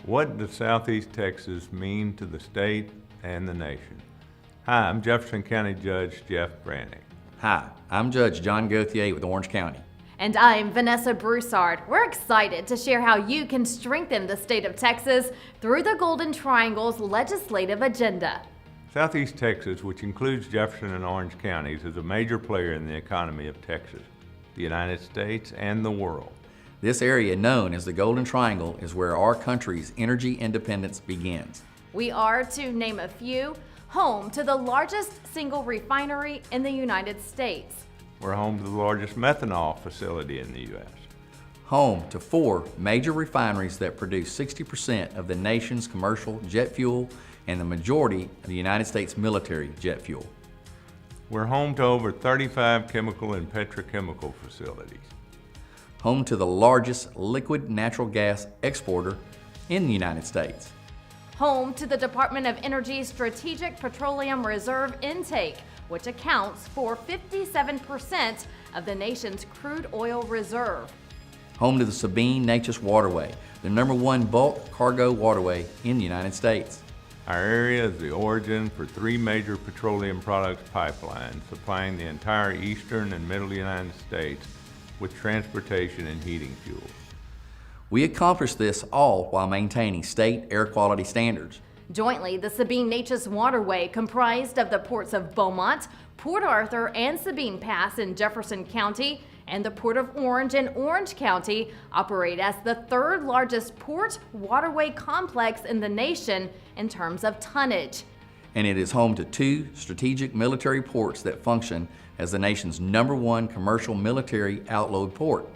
What does Southeast Texas mean to the state and the nation? Hi, I'm Jefferson County Judge Jeff Brannick. Hi, I'm Judge John Gauthier with Orange County. And I'm Vanessa Broussard. We're excited to share how you can strengthen the state of Texas through the Golden Triangle's legislative agenda. Southeast Texas, which includes Jefferson and Orange counties, is a major player in the economy of Texas, the United States, and the world. This area, known as the Golden Triangle, is where our country's energy independence begins. We are, to name a few, home to the largest single refinery in the United States. We're home to the largest methanol facility in the U.S. Home to 4 major refineries that produce 60% of the nation's commercial jet fuel and the majority of the United States military jet fuel. We're home to over 35 chemical and petrochemical facilities. Home to the largest liquid natural gas exporter in the United States. Home to the Department of Energy's Strategic Petroleum Reserve intake, which accounts for 57% of the nation's crude oil reserve. Home to the Sabine-Neches Waterway, the #1 bulk cargo waterway in the United States. Our area is the origin for 3 major petroleum products pipelines supplying the entire eastern and middle United States with transportation and heating fuels. We accomplish this all while maintaining state air quality standards. Jointly, the Sabine-Neches Waterway, comprised of the ports of Beaumont, Port Arthur, and Sabine Pass in Jefferson County, and the Port of Orange in Orange County, operate as the 3rd largest port waterway complex in the nation in terms of tonnage. And it is home to 2 strategic military ports that function as the nation's #1 commercial military outload port.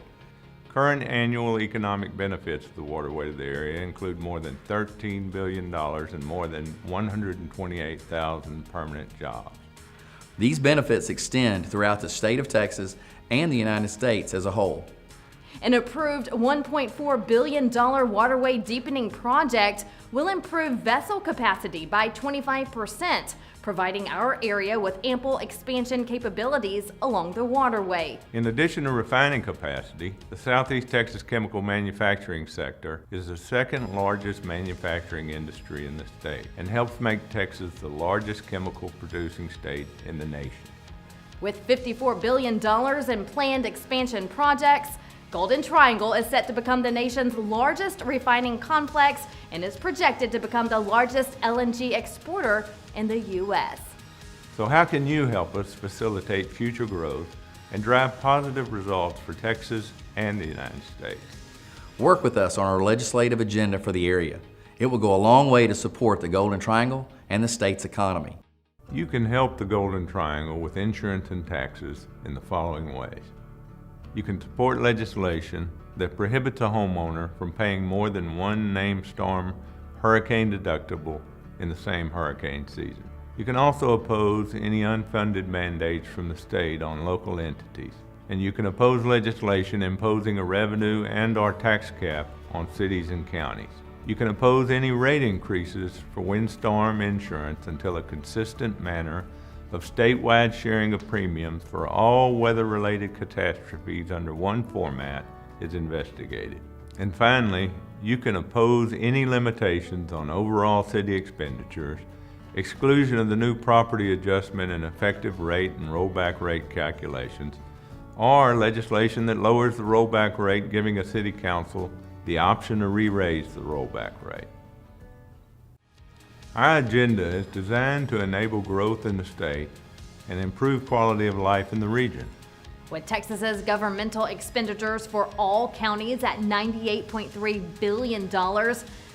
Current annual economic benefits of the waterway to the area include more than $13 billion and more than 128,000 permanent jobs. These benefits extend throughout the state of Texas and the United States as a whole. An approved $1.4 billion waterway deepening project will improve vessel capacity by 25%, providing our area with ample expansion capabilities along the waterway. In addition to refining capacity, the Southeast Texas chemical manufacturing sector is the 2nd largest manufacturing industry in the state and helps make Texas the largest chemical producing state in the nation. With $54 billion in planned expansion projects, Golden Triangle is set to become the nation's largest refining complex and is projected to become the largest LNG exporter in the U.S. So how can you help us facilitate future growth and drive positive results for Texas and the United States? Work with us on our legislative agenda for the area. It will go a long way to support the Golden Triangle and the state's economy. You can help the Golden Triangle with insurance and taxes in the following ways. You can support legislation that prohibits a homeowner from paying more than one named storm hurricane deductible in the same hurricane season. You can also oppose any unfunded mandates from the state on local entities. And you can oppose legislation imposing a revenue and/or tax cap on cities and counties. You can oppose any rate increases for windstorm insurance until a consistent manner of statewide sharing of premiums for all weather-related catastrophes under one format is investigated. And finally, you can oppose any limitations on overall city expenditures, exclusion of the new property adjustment and effective rate and rollback rate calculations, or legislation that lowers the rollback rate, giving a city council the option to re-raise the rollback rate. Our agenda is designed to enable growth in the state and improve quality of life in the region. With Texas's governmental expenditures for all counties at $98.3 billion,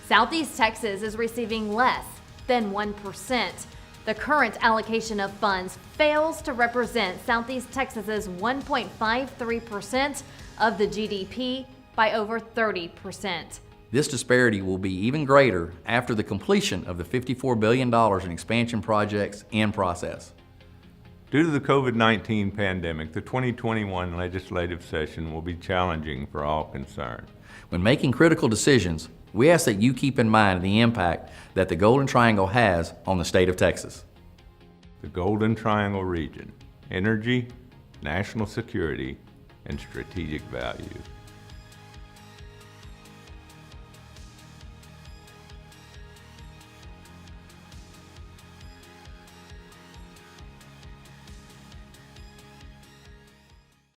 Southeast Texas is receiving less than 1%. The current allocation of funds fails to represent Southeast Texas's 1.53% of the GDP by over 30%. This disparity will be even greater after the completion of the $54 billion in expansion projects in process. Due to the COVID-19 pandemic, the 2021 legislative session will be challenging for all concerned. When making critical decisions, we ask that you keep in mind the impact that the Golden Triangle has on the state of Texas. The Golden Triangle region: energy, national security, and strategic values.